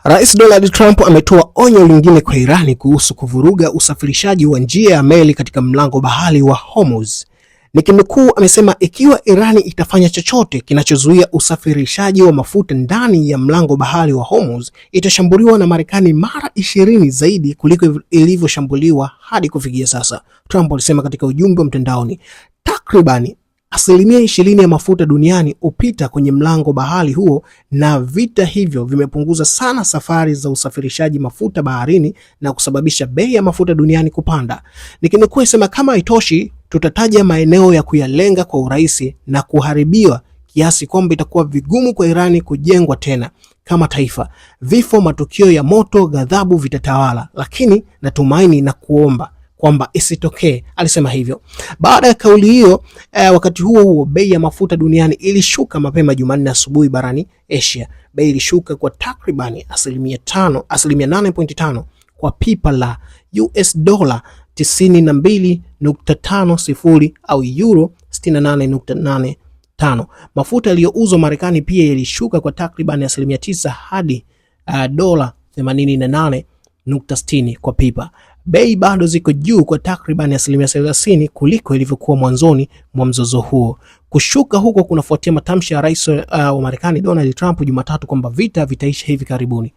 Rais Donald Trump ametoa onyo lingine kwa Irani kuhusu kuvuruga usafirishaji wa njia ya meli katika mlango bahari wa Hormuz. Nikinukuu, amesema ikiwa Irani itafanya chochote kinachozuia usafirishaji wa mafuta ndani ya mlango bahari wa Hormuz, itashambuliwa na Marekani mara 20 zaidi kuliko ilivyoshambuliwa hadi kufikia sasa. Trump alisema katika ujumbe wa mtandaoni, takribani 20% ya mafuta duniani hupita kwenye mlango bahari huo, na vita hivyo vimepunguza sana safari za usafirishaji mafuta baharini na kusababisha bei ya mafuta duniani kupanda. Nikinukuu, sema kama haitoshi, tutataja maeneo ya kuyalenga kwa urahisi na kuharibiwa kiasi kwamba itakuwa vigumu kwa Irani kujengwa tena kama taifa. Vifo, matukio ya moto, ghadhabu vitatawala, lakini natumaini na kuomba kwamba isitokee, alisema hivyo. Baada ya kauli hiyo, wakati huo bei ya mafuta duniani ilishuka mapema Jumanne asubuhi barani Asia. Bei ilishuka kwa takribani 8.5 kwa pipa la US dola 92.50 au euro 68.85. Mafuta yaliyouzwa Marekani pia yalishuka kwa takribani 9% hadi dola 88.60 kwa pipa. Bei bado ziko juu kwa takribani 30% kuliko ilivyokuwa mwanzoni mwa mzozo huo. Kushuka huko kunafuatia matamshi ya rais wa Marekani Donald Trump Jumatatu kwamba vita vitaisha hivi karibuni.